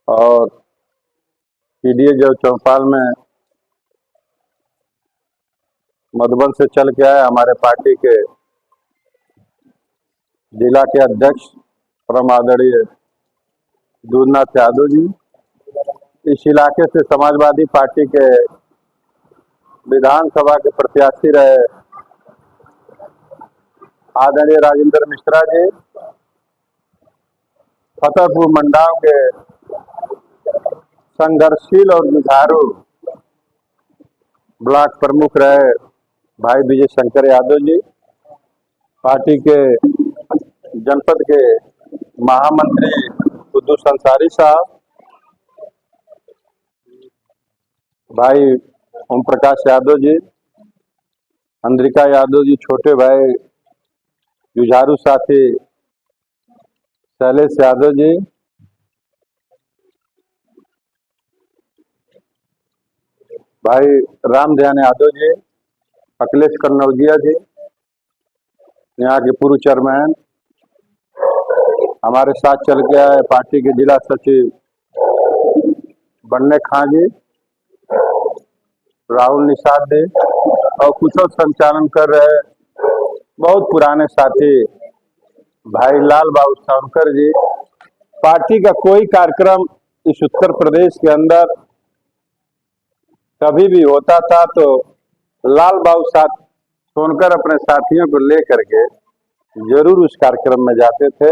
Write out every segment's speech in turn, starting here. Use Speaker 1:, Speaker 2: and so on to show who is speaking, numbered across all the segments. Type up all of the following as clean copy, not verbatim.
Speaker 1: और पीडीए जो चौपाल में मधुबन से चल के आए हमारे पार्टी के जिला के अध्यक्ष परम आदरणीय दूधनाथ यादव जी, इस इलाके से समाजवादी पार्टी के विधानसभा के प्रत्याशी रहे आदरणीय राजेंद्र मिश्रा जी, फतेहपुर मंडाव के संघर्षशील और जुझारू ब्लॉक प्रमुख रहे भाई विजय शंकर यादव जी, पार्टी के जनपद के महामंत्री कुद्दूस अंसारी साहब, भाई ओम प्रकाश यादव जी, अंद्रिका यादव जी, छोटे भाई जुझारू साथी शैलेश यादव जी, भाई राम ध्यान यादव जी, अखिलेश कन्नौजिया जी, यहाँ के पूर्व चेयरमैन, हमारे साथ चल के आए पार्टी के जिला सचिव बन्ने खां जी, राहुल निषाद जी, और कुशल संचालन कर रहे बहुत पुराने साथी भाई लाल बाबू सावरकर जी। पार्टी का कोई कार्यक्रम इस उत्तर प्रदेश के अंदर कभी भी होता था तो लाल बाबू सोनकर अपने साथियों को लेकर के जरूर उस कार्यक्रम में जाते थे,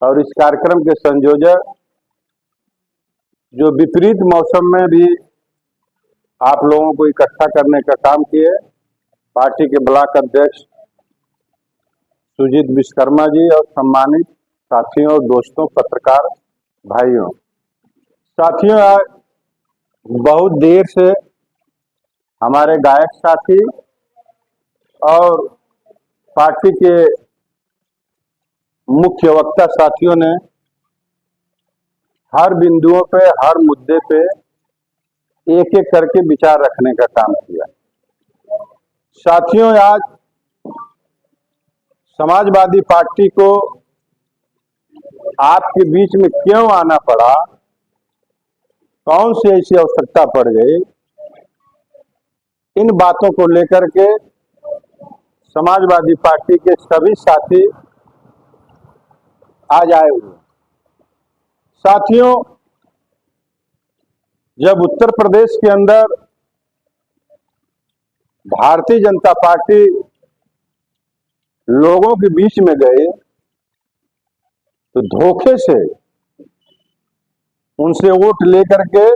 Speaker 1: और इस कार्यक्रम के संयोजक जो विपरीत मौसम में भी आप लोगों को इकट्ठा करने का काम किए, पार्टी के ब्लॉक अध्यक्ष सुजीत विश्वकर्मा जी और सम्मानित साथियों और दोस्तों, पत्रकार भाइयों, साथियों, आज बहुत देर से हमारे गायक साथी और पार्टी के मुख्य वक्ता साथियों ने हर बिंदुओं पे, हर मुद्दे पे एक एक करके विचार रखने का काम किया। साथियों, आज समाजवादी पार्टी को आपके बीच में क्यों आना पड़ा, कौन सी ऐसी आवश्यकता पड़ गई, इन बातों को लेकर के समाजवादी पार्टी के सभी साथी आज आए हुए। साथियों, जब उत्तर प्रदेश के अंदर भारतीय जनता पार्टी लोगों के बीच में गए तो धोखे से उनसे वोट लेकर के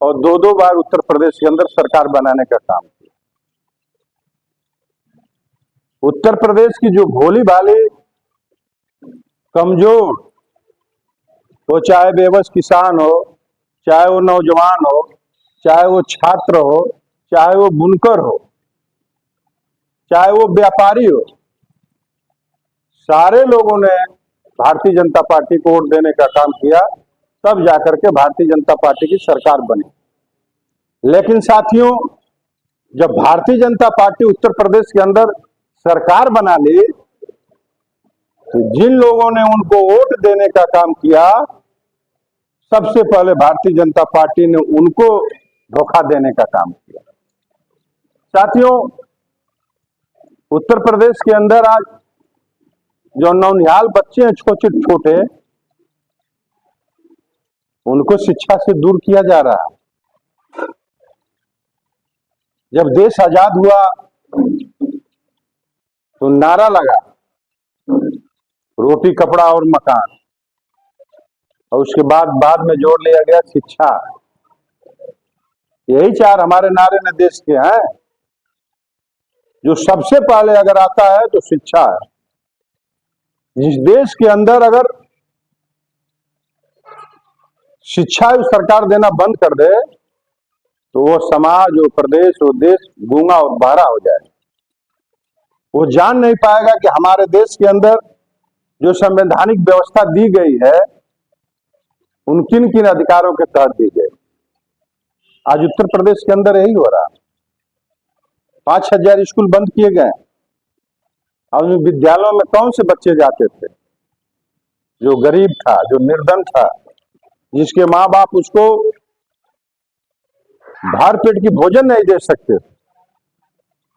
Speaker 1: और दो बार उत्तर प्रदेश के अंदर सरकार बनाने का काम किया। उत्तर प्रदेश की जो भोली भाली कमजोर, वो चाहे बेबस किसान हो, चाहे वो नौजवान हो, चाहे वो छात्र हो, चाहे वो बुनकर हो, चाहे वो व्यापारी हो, सारे लोगों ने भारतीय जनता पार्टी को वोट देने का काम किया, तब जाकर के भारतीय जनता पार्टी की सरकार बनी। लेकिन साथियों, जब भारतीय जनता पार्टी उत्तर प्रदेश के अंदर सरकार बना ली तो जिन लोगों ने उनको वोट देने का काम किया, सबसे पहले भारतीय जनता पार्टी ने उनको धोखा देने का काम किया। साथियों, उत्तर प्रदेश के अंदर आज जो नौनिहाल बच्चे हैं, छोटे छोटे, उनको शिक्षा से दूर किया जा रहा है। जब देश आजाद हुआ तो नारा लगा रोटी, कपड़ा और मकान, और उसके बाद में जोड़ लिया गया शिक्षा। यही चार हमारे नारे ने देश के हैं। जो सबसे पहले अगर आता है तो शिक्षा है। जिस देश के अंदर अगर शिक्षा सरकार देना बंद कर दे तो वो समाज, वो प्रदेश, वो देश गूंगा और बहरा हो जाए। वो जान नहीं पाएगा कि हमारे देश के अंदर जो संवैधानिक व्यवस्था दी गई है उन किन किन अधिकारों के तहत दी गई। आज उत्तर प्रदेश के अंदर यही हो रहा। 5,000 स्कूल बंद किए गए, और विद्यालयों में कौन से बच्चे जाते थे? जो गरीब था, जो निर्धन था, जिसके माँ बाप उसको भर पेट की भोजन नहीं दे सकते,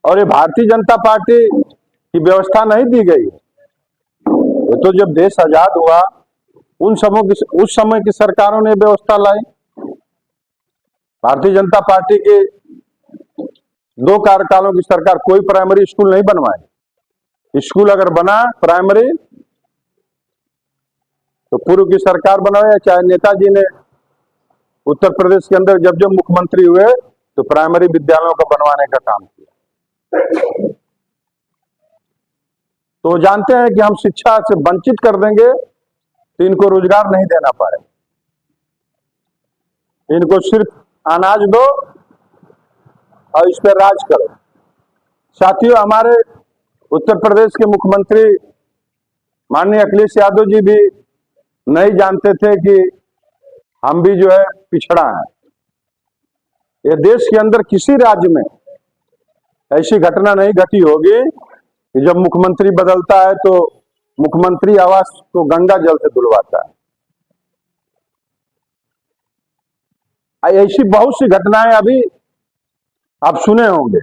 Speaker 1: और ये भारतीय जनता पार्टी की व्यवस्था नहीं दी गई। ये तो जब देश आजाद हुआ उस समय की सरकारों ने व्यवस्था लाई। भारतीय जनता पार्टी के 2 कार्यकालों की सरकार कोई प्राइमरी स्कूल नहीं बनवाई। स्कूल अगर बना प्राइमरी तो पूर्व की सरकार बनवाए, चाहे नेताजी ने उत्तर प्रदेश के अंदर जब जब मुख्यमंत्री हुए तो प्राइमरी विद्यालयों का बनवाने का काम किया। तो जानते हैं कि हम शिक्षा से वंचित कर देंगे तो इनको रोजगार नहीं देना पाए, इनको सिर्फ अनाज दो और इस पर राज करो। साथियों, हमारे उत्तर प्रदेश के मुख्यमंत्री माननीय अखिलेश यादव जी भी नहीं जानते थे कि हम भी जो है पिछड़ा है। ये देश के अंदर किसी राज्य में ऐसी घटना नहीं घटी होगी कि जब मुख्यमंत्री बदलता है तो मुख्यमंत्री आवास को गंगा जल से धुलवाता है। ऐसी बहुत सी घटनाएं अभी आप सुने होंगे।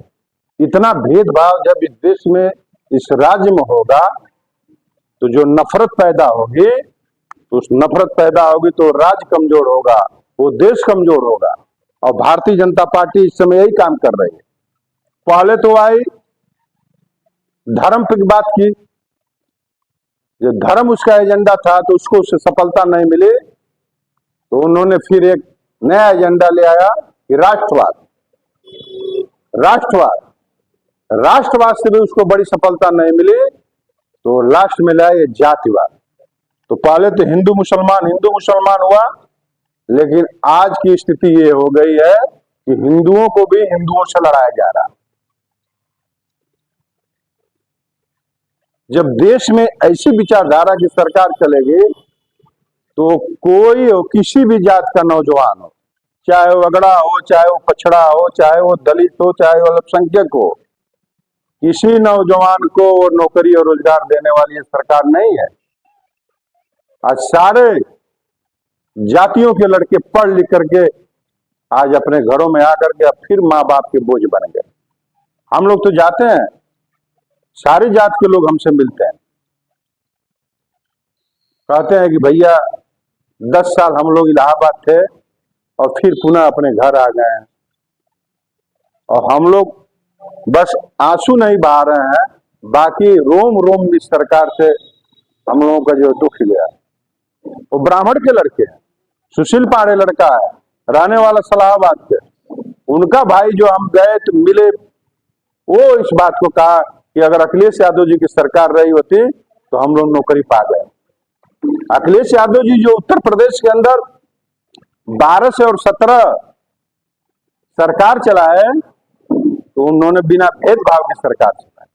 Speaker 1: इतना भेदभाव जब इस देश में, इस राज्य में होगा तो जो नफरत पैदा होगी, तो उस नफरत पैदा होगी तो राज्य कमजोर होगा, वो देश कमजोर होगा। और भारतीय जनता पार्टी इस समय यही काम कर रही है। पहले तो आई धर्म की बात की, जो धर्म उसका एजेंडा था तो उसको उससे सफलता नहीं मिली, तो उन्होंने फिर एक नया एजेंडा ले आया कि राष्ट्रवाद। राष्ट्रवाद से भी उसको बड़ी सफलता नहीं मिली, तो लास्ट में लाया ये जातिवाद। तो पहले तो हिंदू मुसलमान हुआ, लेकिन आज की स्थिति ये हो गई है कि हिंदुओं को भी हिंदुओं से लड़ाया जा रहा है। जब देश में ऐसी विचारधारा की सरकार चलेगी तो कोई हो, किसी भी जात का नौजवान हो, चाहे वो अगड़ा हो, चाहे वो पछड़ा हो, चाहे वो दलित हो, चाहे वो अल्पसंख्यक हो, किसी नौजवान को नौकरी और रोजगार देने वाली सरकार नहीं है। आज सारे जातियों के लड़के पढ़ लिख करके आज अपने घरों में आकर के अब फिर माँ बाप के बोझ बन गए। हम लोग तो जाते हैं, सारी जात के लोग हमसे मिलते हैं, कहते हैं कि भैया 10 साल हम लोग इलाहाबाद थे और फिर पुनः अपने घर आ गए हैं, और हम लोग बस आंसू नहीं बहा रहे हैं, बाकी रोम रोम इस सरकार से हम लोगों का जो दुख गया। वो ब्राह्मण के लड़के हैं, सुशील पांडे लड़का है, रहने वाला सलाहाबाद के। उनका भाई जो हम गए तो मिले, वो इस बात को कहा कि अगर अखिलेश यादव जी की सरकार रही होती तो हम लोग नौकरी पा गए। अखिलेश यादव जी जो उत्तर प्रदेश के अंदर 12 से और 17 सरकार चलाए, तो उन्होंने बिना भेदभाव की सरकार चलाई।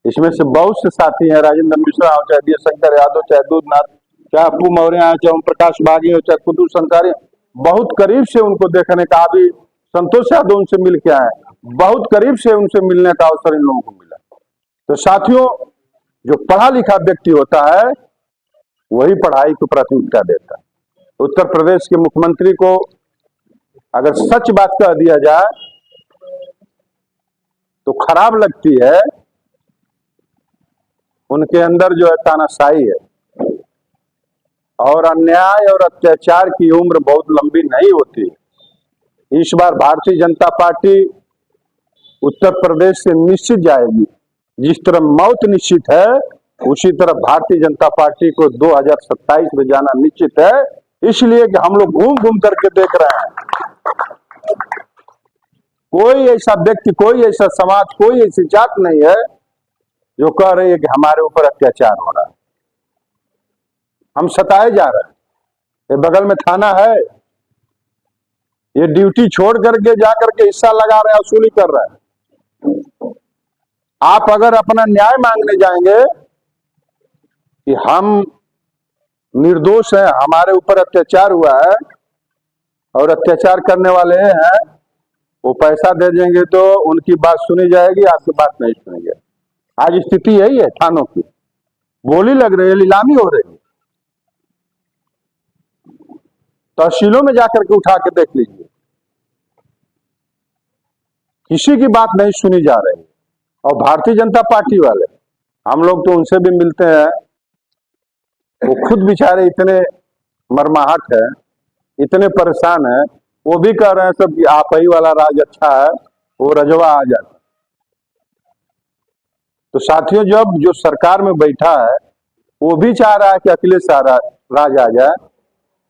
Speaker 1: इसमें से बहुत से साथी हैं, राजेंद्र मिश्रा हो, चाहे डी शंकर यादव, चाहे दूधनाथ, चाहे अप्पू मौर्य, चाहे ओम प्रकाश बागी हो, चाहे कुतुब संसारी, बहुत करीब से उनको देखने का, अभी संतोष यादव उनसे मिल के आए, बहुत करीब से उनसे मिलने का अवसर इन लोगों को मिला। तो साथियों, जो पढ़ा लिखा व्यक्ति होता है वही पढ़ाई को प्राथमिकता देता है। उत्तर प्रदेश के मुख्यमंत्री को अगर सच बात कह दिया जाए तो खराब लगती है, उनके अंदर जो है तानाशाही है, और अन्याय और अत्याचार की उम्र बहुत लंबी नहीं होती। इस बार भारतीय जनता पार्टी उत्तर प्रदेश से निश्चित जाएगी। जिस तरह मौत निश्चित है, उसी तरह भारतीय जनता पार्टी को 2027 में जाना निश्चित है। इसलिए कि हम लोग घूम घूम करके देख रहे हैं, कोई ऐसा व्यक्ति, कोई ऐसा समाज, कोई ऐसी जात नहीं है जो कह रही है कि हमारे ऊपर अत्याचार हो रहा है, हम सताए जा रहे हैं। ये बगल में थाना है, ये ड्यूटी छोड़ करके जा करके हिस्सा लगा रहे हैं, वसूली कर रहे हैं। आप अगर अपना न्याय मांगने जाएंगे कि हम निर्दोष हैं, हमारे ऊपर अत्याचार हुआ है और अत्याचार करने वाले हैं, वो पैसा दे देंगे तो उनकी बात सुनी जाएगी, आपकी बात नहीं सुनी जाएगी। आज स्थिति यही है, थानों की बोली लग रही है, नीलामी हो रही है। तहसीलों में जाकर के उठा के देख लीजिए, किसी की बात नहीं सुनी जा रही। और भारतीय जनता पार्टी वाले, हम लोग तो उनसे भी मिलते हैं, वो खुद बेचारे इतने मरमाहट है, इतने परेशान है, वो भी कह रहे हैं सब कि आप ही वाला राज अच्छा है, वो रजवा आ जाता। तो साथियों, जब जो सरकार में बैठा है वो भी चाह रहा है कि अखिलेश राज आ जाए,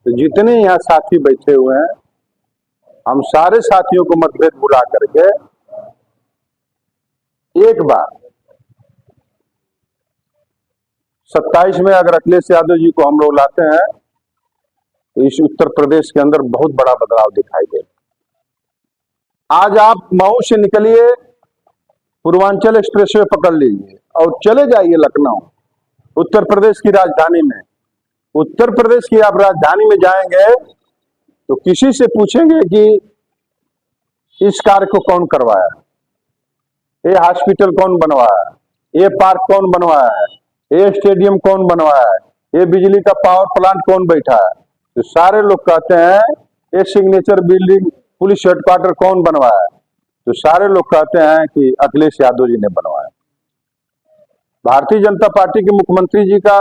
Speaker 1: तो जितने यहाँ साथी बैठे हुए हैं, हम सारे साथियों को मतभेद बुला करके एक बार 27 में अगर अखिलेश यादव जी को हम लोग लाते हैं तो इस उत्तर प्रदेश के अंदर बहुत बड़ा बदलाव दिखाई देगा। आज आप मऊ से निकलिए, पूर्वांचल एक्सप्रेसवे पकड़ लीजिए और चले जाइए लखनऊ, उत्तर प्रदेश की राजधानी में। उत्तर प्रदेश की आप राजधानी में जाएंगे तो किसी से पूछेंगे कि इस कार्य को कौन करवाया, ये हॉस्पिटल कौन बनवाया, ये पार्क कौन बनवाया है, ये स्टेडियम कौन बनवाया है, ये बिजली का पावर प्लांट कौन बैठा है, तो सारे लोग कहते हैं ये सिग्नेचर बिल्डिंग पुलिस हेडक्वार्टर कौन बनवाया है, तो सारे लोग कहते हैं कि अखिलेश यादव जी ने बनवाया। भारतीय जनता पार्टी के मुख्यमंत्री जी का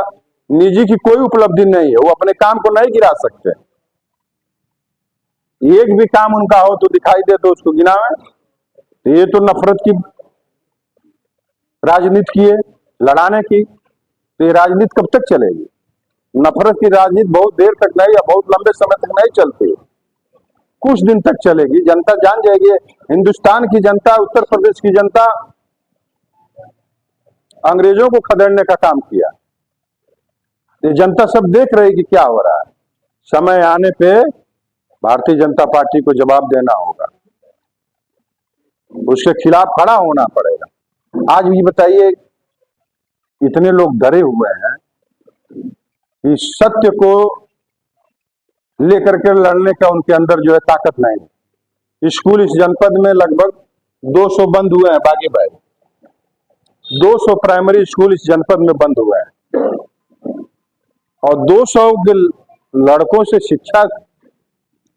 Speaker 1: निजी की कोई उपलब्धि नहीं है, वो अपने काम को नहीं गिरा सकते। एक भी काम उनका हो तो दिखाई दे तो उसको गिनावे। तो ये तो नफरत की राजनीति की है, लड़ाने की। तो ये राजनीति कब तक चलेगी? नफरत की राजनीति बहुत देर तक नहीं या बहुत लंबे समय तक नहीं चलती, कुछ दिन तक चलेगी। जनता जान जाएगी, हिंदुस्तान की जनता, उत्तर प्रदेश की जनता अंग्रेजों को खदेड़ने का काम किया। ये जनता सब देख रही कि क्या हो रहा है। समय आने पे भारतीय जनता पार्टी को जवाब देना होगा, उसके खिलाफ खड़ा होना पड़ेगा। आज भी बताइए, इतने लोग डरे हुए हैं कि सत्य को लेकर के लड़ने का उनके अंदर जो है ताकत नहीं। स्कूल इस जनपद में लगभग 200 बंद हुए हैं, बागी भाई 200 प्राइमरी स्कूल इस जनपद में बंद हुए हैं, और 200 लड़कों से शिक्षा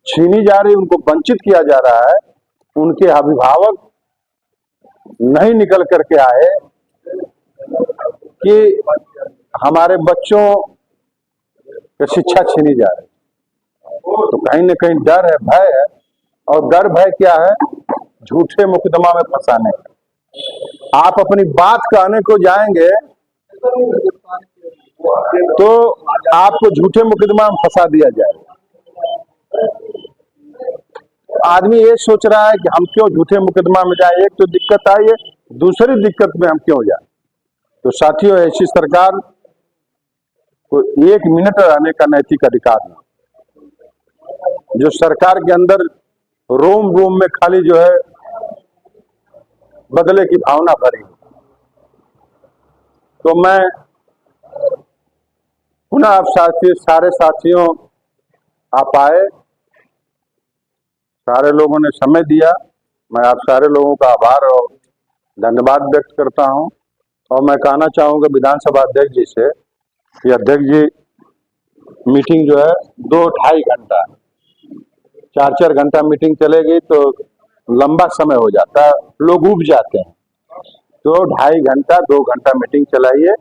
Speaker 1: छीनी जा रही, उनको वंचित किया जा रहा है। उनके अभिभावक नहीं निकल करके आए कि हमारे बच्चों की शिक्षा छीनी जा रही, तो कहीं न कहीं डर है, भय है। और डर भय क्या है? झूठे मुकदमा में फंसाने का। आप अपनी बात कहने को जाएंगे तो आपको झूठे मुकदमा में फंसा दिया जाएगा। आदमी ये सोच रहा है कि हम क्यों झूठे मुकदमा में जाए, एक तो दिक्कत आई है, दूसरी दिक्कत में हम क्यों जाए। तो साथियों, ऐसी सरकार को 1 मिनट रहने का नैतिक अधिकार नहीं। जो सरकार के अंदर रोम रोम में खाली जो है बदले की भावना भरी, तो मैं पुनः आप सारे साथियों, आप आए, सारे लोगों ने समय दिया, मैं आप सारे लोगों का आभार और धन्यवाद व्यक्त करता हूं। और मैं कहना चाहूंगा विधानसभा अध्यक्ष जी से कि अध्यक्ष जी, मीटिंग जो है 2-2.5 घंटा, 4-4 घंटा मीटिंग चलेगी तो लंबा समय हो जाता है, लोग उब जाते हैं। तो 2.5 घंटा 2 घंटा मीटिंग चलाइए।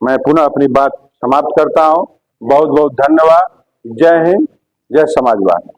Speaker 1: मैं पुनः अपनी बात समाप्त करता हूं। बहुत बहुत धन्यवाद। जय हिंद, जय समाजवाद।